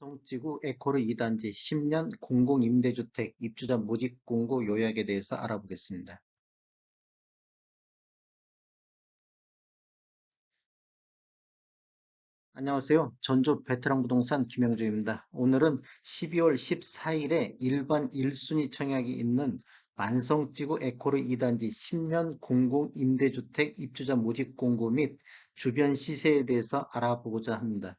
성지구 에코르 2단지 10년 공공임대주택 입주자 모집 공고 요약에 대해서 알아보겠습니다. 안녕하세요. 전조 베테랑 부동산 김영주입니다. 오늘은 12월 14일에 일반 1순위 청약이 있는 만성지구 에코르 2단지 10년 공공임대주택 입주자 모집 공고 및 주변 시세에 대해서 알아보고자 합니다.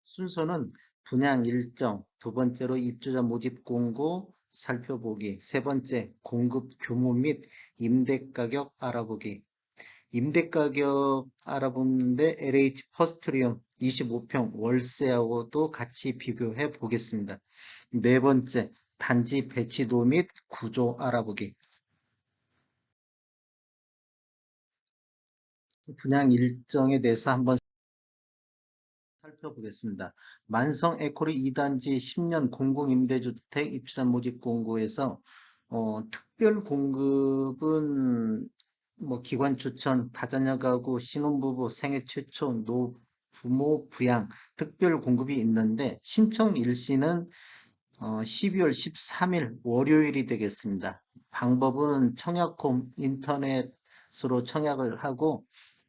순서는 분양 일정, 두 번째로 입주자 모집 공고 살펴보기, 세 번째 공급 규모 및 임대 가격 알아보기. 임대 가격 알아보는데 LH 퍼스트리움 25평 월세하고도 같이 비교해 보겠습니다. 네 번째 단지 배치도 및 구조 알아보기. 분양 일정에 대해서 한번 살펴보겠습니다. 만성 에코리 2단지 10년 공공임대주택 입주자 모집 공고에서 특별 공급은 뭐 기관 추천, 다자녀 가구, 신혼부부, 생애 최초, 부모 부양 특별 공급이 있는데 신청 일시는 12월 13일 월요일이 되겠습니다. 방법은 청약홈 인터넷으로 청약을 하고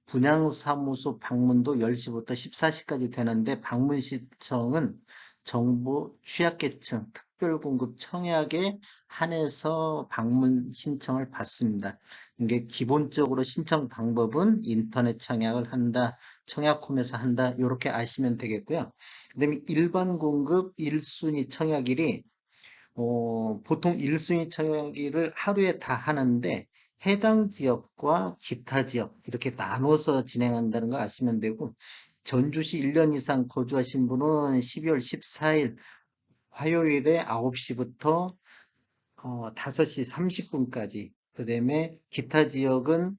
분양사무소 방문도 10시부터 14시까지 되는데 방문 신청은 정보 취약계층 특별공급 청약에 한해서 방문 신청을 받습니다. 이게 기본적으로 신청 방법은 인터넷 청약을 한다, 청약홈에서 한다 이렇게 아시면 되겠고요. 그다음에 일반 공급 1순위 청약일이 보통 1순위 청약일을 하루에 다 하는데 해당 지역과 기타 지역 이렇게 나눠서 진행한다는 거 아시면 되고 전주시 1년 이상 거주하신 분은 12월 14일 화요일에 9시부터 5시 30분까지 그 다음에 기타 지역은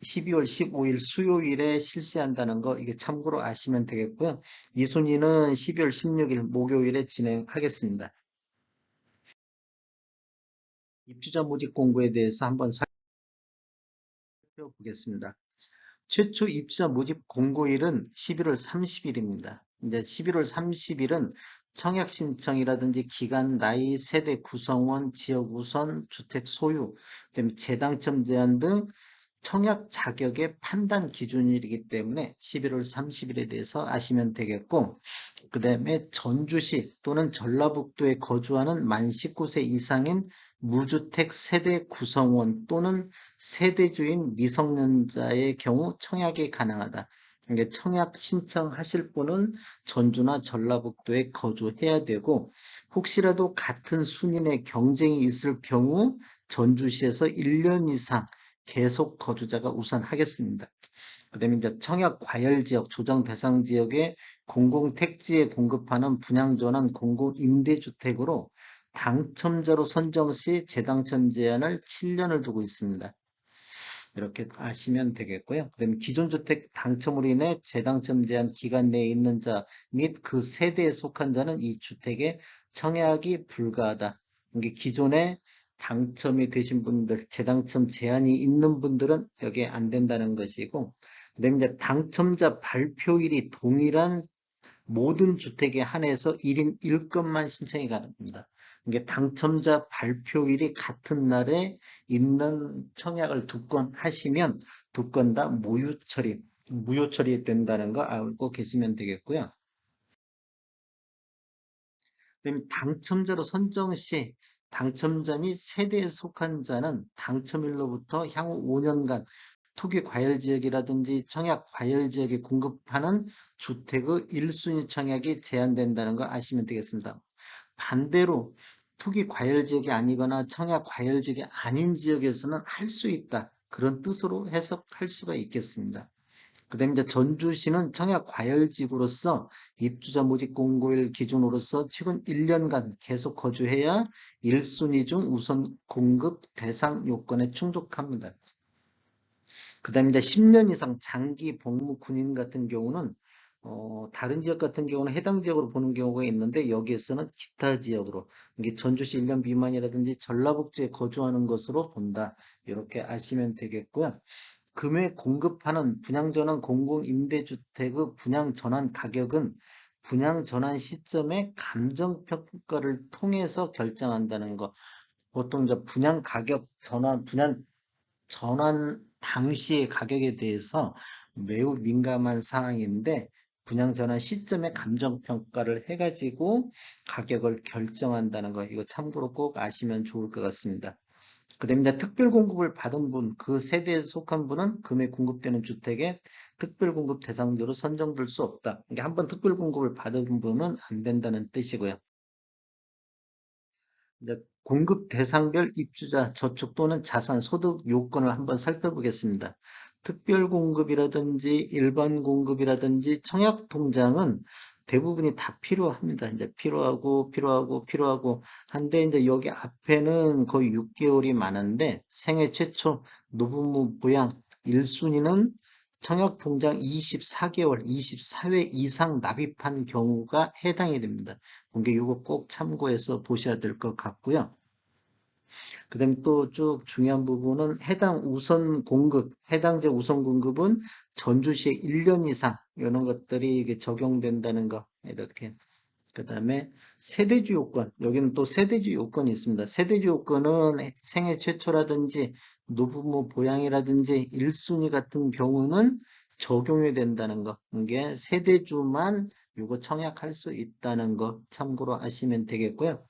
12월 15일 수요일에 실시한다는 거 이게 참고로 아시면 되겠고요. 이 순위는 12월 16일 목요일에 진행하겠습니다. 입주자 모집 공고에 대해서 한번 살펴보겠습니다. 최초 입주자 모집 공고일은 11월 30일입니다. 이제 11월 30일은 청약 신청이라든지 기간, 나이, 세대 구성원, 지역 우선, 주택 소유, 그다음에 재당첨 제한 등 청약 자격의 판단 기준일이기 때문에 11월 30일에 대해서 아시면 되겠고, 그 다음에 전주시 또는 전라북도에 거주하는 만 19세 이상인 무주택 세대 구성원 또는 세대주인 미성년자의 경우 청약이 가능하다. 이게 청약 신청하실 분은 전주나 전라북도에 거주해야 되고, 혹시라도 같은 순위의 경쟁이 있을 경우 전주시에서 1년 이상 계속 거주자가 우선 하겠습니다. 그다음에 이제 청약 과열 지역, 조정 대상 지역의 공공택지에 공급하는 분양전환 공공임대주택으로 당첨자로 선정 시 재당첨 제한을 7년을 두고 있습니다. 이렇게 아시면 되겠고요. 그다음에 기존 주택 당첨으로 인해 재당첨 제한 기간 내에 있는 자 및 그 세대에 속한 자는 이 주택에 청약이 불가하다. 이게 기존에 당첨이 되신 분들, 재당첨 제한이 있는 분들은 여기에 안 된다는 것이고, 그다음에 이제 당첨자 발표일이 동일한 모든 주택에 한해서 1인 1건만 신청이 가능합니다. 이게 당첨자 발표일이 같은 날에 있는 청약을 두 건 하시면 두 건 다 무효 처리 된다는 거 알고 계시면 되겠고요. 그다음에 당첨자로 선정 시 당첨자 및 세대에 속한 자는 당첨일로부터 향후 5년간 투기 과열 지역이라든지 청약 과열 지역에 공급하는 주택의 1순위 청약이 제한된다는 거 아시면 되겠습니다. 반대로 투기 과열 지역이 아니거나 청약 과열 지역이 아닌 지역에서는 할 수 있다. 그런 뜻으로 해석할 수가 있겠습니다. 그다음에 이제 전주시는 청약 과열지구로서 입주자 모집 공고일 기준으로서 최근 1년간 계속 거주해야 1순위 중 우선 공급 대상 요건에 충족합니다. 그다음에 이제 10년 이상 장기 복무 군인 같은 경우는 다른 지역 같은 경우는 해당 지역으로 보는 경우가 있는데 여기에서는 기타 지역으로 이게 전주시 1년 미만이라든지 전라북도에 거주하는 것으로 본다. 이렇게 아시면 되겠고요. 금에 공급하는 분양전환 공공임대주택의 분양전환 가격은 분양전환 시점의 감정평가를 통해서 결정한다는 거. 보통 이제 분양 가격 분양 전환 당시의 가격에 대해서 매우 민감한 사항인데 분양 전환 시점의 감정 평가를 해가지고 가격을 결정한다는 거 이거 참고로 꼭 아시면 좋을 것 같습니다. 그다음에 이제 특별 공급을 받은 분, 그 세대에 속한 분은 금에 공급되는 주택에 특별 공급 대상자로 선정될 수 없다. 그러니까 한번 특별 공급을 받은 분은 안 된다는 뜻이고요. 이제 공급 대상별 입주자 저축 또는 자산 소득 요건을 한번 살펴보겠습니다. 특별 공급이라든지 일반 공급이라든지 청약 통장은 대부분이 다 필요합니다. 이제 필요하고 한데 이제 여기 앞에는 거의 6개월이 많은데 생애 최초 노부모 부양 1순위는 청약 통장 24개월, 24회 이상 납입한 경우가 해당이 됩니다. 그러니까 이거 꼭 참고해서 보셔야 될 것 같고요. 그다음에 또 쭉 중요한 부분은 해당제 우선 공급은 전주시에 1년 이상 이런 것들이 이게 적용된다는 거 이렇게. 그다음에 세대주 요건 여기는 또 세대주 요건이 있습니다. 세대주 요건은 생애 최초라든지 노부모 보양이라든지 1순위 같은 경우는 적용이 된다는 거. 이게 세대주만 요거 청약할 수 있다는 거 참고로 아시면 되겠고요.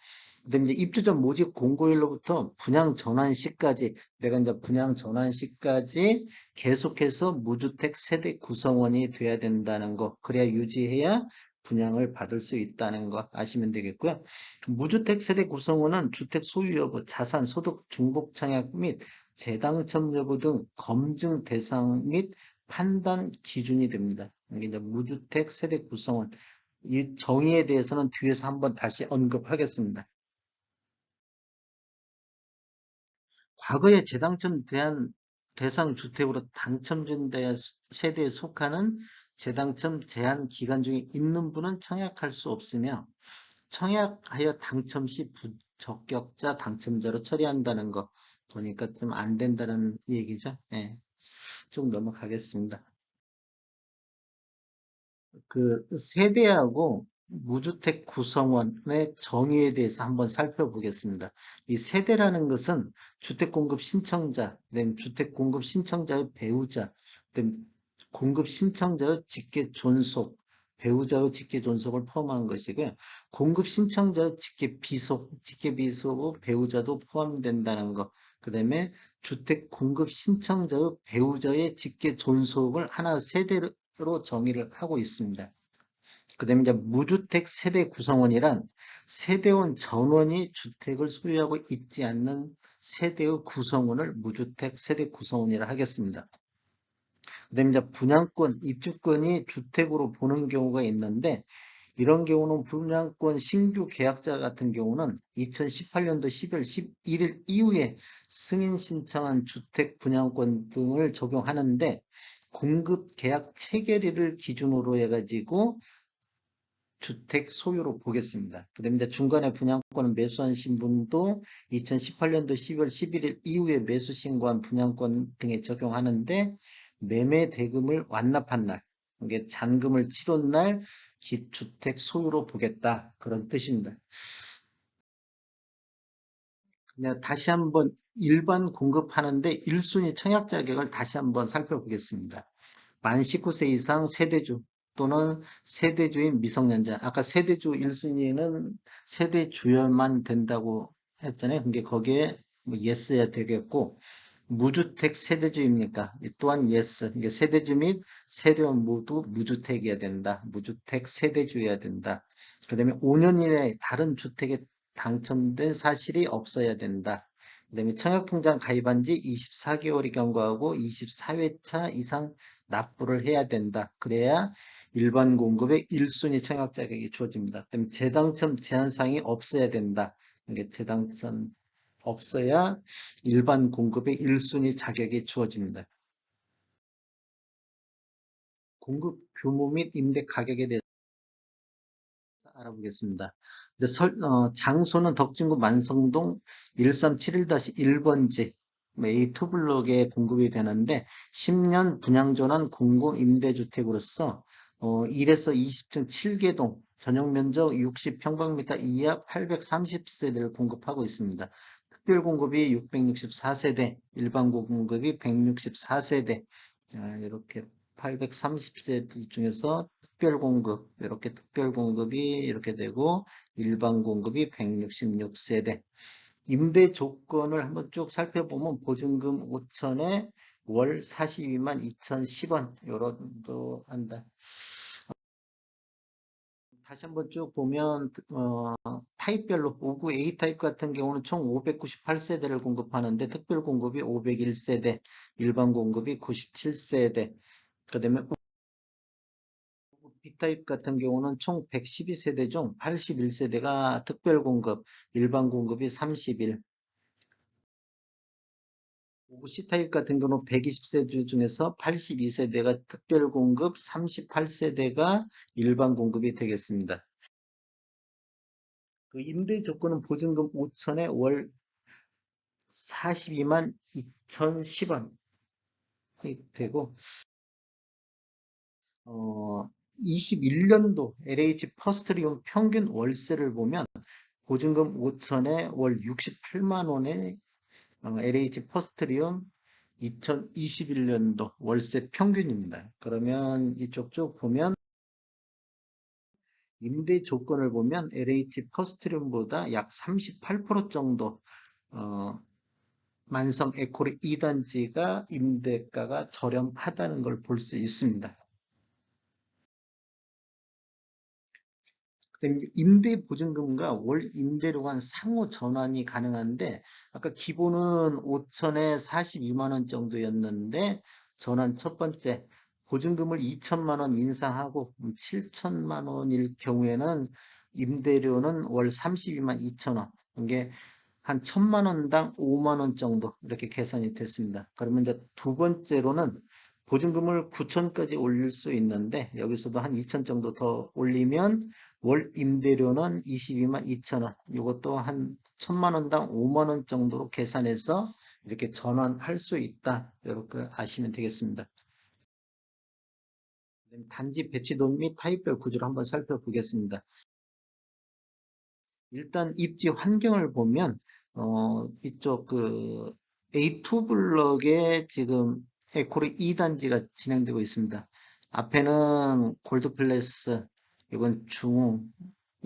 그다음에 이제 입주 전 모집 공고일로부터 분양 전환 시까지 내가 이제 분양 전환 시까지 계속해서 무주택 세대 구성원이 돼야 된다는 거. 그래야 유지해야 분양을 받을 수 있다는 거 아시면 되겠고요. 무주택 세대 구성원은 주택 소유 여부, 자산, 소득, 중복 청약 및 재당첨 여부 등 검증 대상 및 판단 기준이 됩니다. 이게 이제 무주택 세대 구성원 이 정의에 대해서는 뒤에서 한번 다시 언급하겠습니다. 과거에 재당첨 대상 주택으로 당첨된 세대에 속하는 재당첨 제한 기간 중에 있는 분은 청약할 수 없으며 청약하여 당첨 시 부적격자 당첨자로 처리한다는 거 보니까 좀 안 된다는 얘기죠. 예, 좀 넘어가겠습니다. 그 세대하고 무주택 구성원의 정의에 대해서 한번 살펴보겠습니다. 이 세대라는 것은 주택 공급 신청자, 그다음 주택 공급 신청자의 배우자, 그다음 공급 신청자의 직계 존속, 배우자의 직계 존속을 포함한 것이고요. 공급 신청자의 직계 비속 배우자도 포함된다는 것. 그다음에 주택 공급 신청자의 배우자의 직계 존속을 하나 세대로 정의를 하고 있습니다. 그다음에 이제 무주택 세대 구성원이란 세대원 전원이 주택을 소유하고 있지 않는 세대의 구성원을 무주택 세대 구성원이라 하겠습니다. 그다음에 이제 분양권, 입주권이 주택으로 보는 경우가 있는데 이런 경우는 분양권 신규 계약자 같은 경우는 2018년도 12월 11일 이후에 승인 신청한 주택 분양권 등을 적용하는데 공급 계약 체결일을 기준으로 해가지고 주택 소유로 보겠습니다. 그다음에 이제 중간에 분양권을 매수하신 분도 2018년도 12월 11일 이후에 매수 신고한 분양권 등에 적용하는데 매매 대금을 완납한 날, 이게 잔금을 치른 날 주택 소유로 보겠다 그런 뜻입니다. 그냥 다시 한번 일반 공급하는데 1순위 청약 자격을 다시 한번 살펴보겠습니다. 만 19세 이상 세대주 또는 세대주인 미성년자. 아까 세대주 1순위는 세대주여만 된다고 했잖아요. 근데 거기에 뭐 yes야 되겠고 무주택 세대주입니까? 또한 yes. 이게 세대주 및 세대원 모두 무주택이어야 된다. 무주택 세대주여야 된다. 그 다음에 5년 이내에 다른 주택에 당첨된 사실이 없어야 된다. 그 다음에 청약통장 가입한 지 24개월이 경과하고 24회차 이상 납부를 해야 된다. 그래야 일반 공급의 1순위 청약 자격이 주어집니다. 그다음에 재당첨 제한사항이 없어야 된다. 이게 재당첨 없어야 일반 공급의 1순위 자격이 주어집니다. 공급 규모 및 임대 가격에 대해서 알아보겠습니다. 장소는 덕진구 만성동 1371-1번지 A2 블록에 공급이 되는데 10년 분양전환 공공임대주택으로서 1에서 20층 7개동 전용면적 60평방미터 이하 830세대를 공급하고 있습니다. 특별 공급이 664세대, 일반 공급이 164세대, 이렇게 830세대 중에서 특별 공급, 이렇게 특별 공급이 이렇게 되고 일반 공급이 166세대. 임대 조건을 한번 쭉 살펴보면 보증금 5천에 월 42만 2,010원 요런도 한다. 다시 한번 쭉 보면 타입별로 5구 A 타입 같은 경우는 총 598세대를 공급하는데 특별 공급이 501세대, 일반 공급이 97세대, 그다음에 B 타입 같은 경우는 총 112세대 중 81세대가 특별 공급, 일반 공급이 31. C타입 같은 경우는 120세대 중에서 82세대가 특별 공급, 38세대가 일반 공급이 되겠습니다. 그 임대 조건은 보증금 5천에 월 42만 2,010원 되고 21년도 LH 퍼스트리온 평균 월세를 보면 보증금 5천에 월 68만 원에 LH 퍼스트리온 2021년도 월세 평균입니다. 그러면 이쪽 쭉 보면 임대 조건을 보면 LH 퍼스트리온보다 약 38% 정도 만성 에코르 2단지가 임대가가 저렴하다는 걸 볼 수 있습니다. 그다음에 임대 보증금과 월 임대료가 상호 전환이 가능한데 아까 기본은 5천에 42만 원 정도였는데 전환 첫 번째 보증금을 2천만 원 인상하고 7천만 원일 경우에는 임대료는 월 32만 2천 원. 이게 한 1천만 원당 5만 원 정도 이렇게 계산이 됐습니다. 그러면 이제 두 번째로는 보증금을 9천까지 올릴 수 있는데 여기서도 한 2천 정도 더 올리면 월 임대료는 22만 2천 원. 이것도 한 1천만 원당 5만 원 정도로 계산해서 이렇게 전환할 수 있다. 이렇게 아시면 되겠습니다. 단지 배치도 및 타입별 구조를 한번 살펴보겠습니다. 일단 입지 환경을 보면 이쪽 그 A2 블럭에 지금 에코르 2단지가 진행되고 있습니다. 앞에는 골드플레스, 이건 중,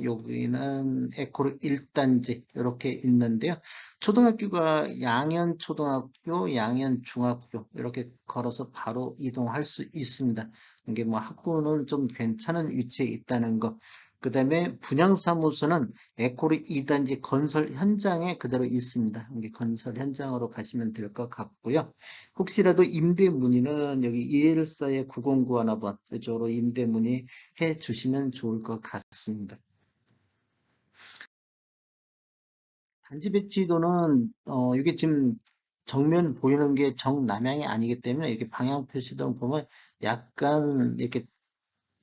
여기는 에코르 1단지 이렇게 있는데요. 초등학교가 양현초등학교, 양현중학교 이렇게 걸어서 바로 이동할 수 있습니다. 이게 뭐 학구는 좀 괜찮은 위치에 있다는 거. 그 다음에 분양사무소는 에코르 2단지 건설 현장에 그대로 있습니다. 여기 건설 현장으로 가시면 될 것 같고요. 혹시라도 임대 문의는 여기 214-9091번 이쪽으로 임대 문의 해 주시면 좋을 것 같습니다. 단지 배치도는 이게 지금 정면 보이는 게 정남향이 아니기 때문에 이렇게 방향 표시등 보면 약간 이렇게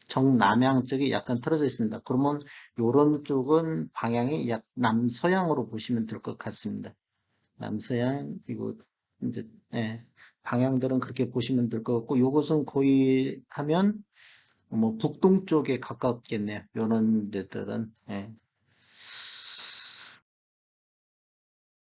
정남향 쪽이 약간 틀어져 있습니다. 그러면 요런 쪽은 방향이 약 남서향으로 보시면 될 것 같습니다. 남서향, 이거 이제 방향들은 그렇게 보시면 될 것 같고 요것은 거의 하면 뭐 북동쪽에 가깝겠네요. 요런 데들은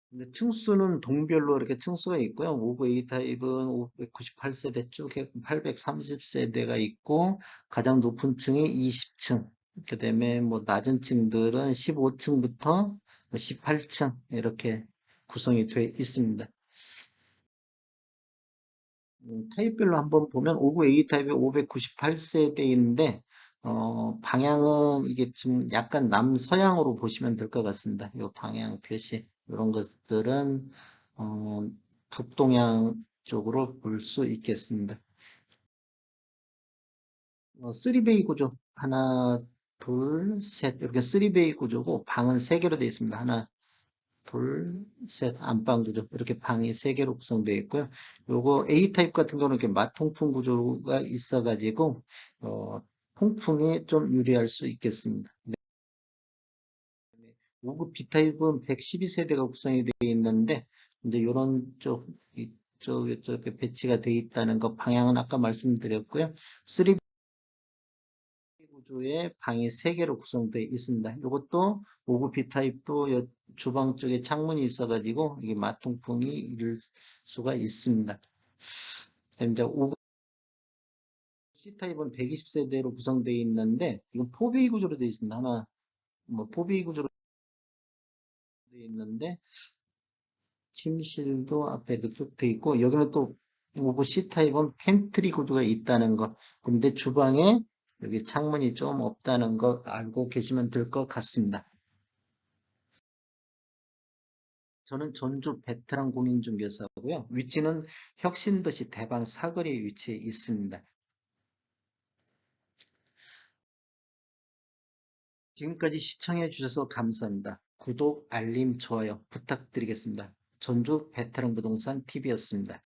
근데 층수는 동별로 이렇게 층수가 있고요. 5구 A 타입은 598세대 쪽에 830세대가 있고 가장 높은 층이 20층. 그다음에 뭐 낮은 층들은 15층부터 18층 이렇게 구성이 되어 있습니다. 타입별로 한번 보면 5구 A 타입이 598세대인데 방향은 이게 좀 약간 남서향으로 보시면 될 것 같습니다. 이 방향 표시 이런 것들은 어, 북동향 쪽으로 볼 수 있겠습니다. 3베이 구조 하나 둘 셋 이렇게 3베이 구조고 방은 3개로 되어 있습니다. 하나 둘, 셋, 안방 구조. 이렇게 방이 3개로 구성되어 있고요. 요거 A타입 같은 경우는 이렇게 마통풍 구조가 있어가지고, 통풍이 좀 유리할 수 있겠습니다. 5급 B타입은 112세대가 구성이 되어 있는데, 이제 이런 쪽, 이쪽에 배치가 되어 있다는 거 방향은 아까 말씀드렸고요. 3 구조의 방이 3개로 구성되어 있습니다. 이것도 5구 B타입도 주방 쪽에 창문이 있어가지고 이게 마통풍이 이룰 수가 있습니다. 이제 5구 C타입은 120세대로 구성되어 있는데 이건 4베이 구조로 되어 있습니다. 하나 뭐 4베이 구조로 되어 있는데 침실도 앞에 그쪽 되어 있고 여기는 또 오브 C타입은 팬트리 구조가 있다는 거. 근데 주방에 여기 창문이 좀 없다는 거 알고 계시면 될 것 같습니다. 저는 전주 베테랑 공인중개사고요. 위치는 혁신도시 대방 사거리에 위치해 있습니다. 지금까지 시청해 주셔서 감사합니다. 구독, 알림, 좋아요 부탁드리겠습니다. 전주 베테랑 부동산 TV였습니다.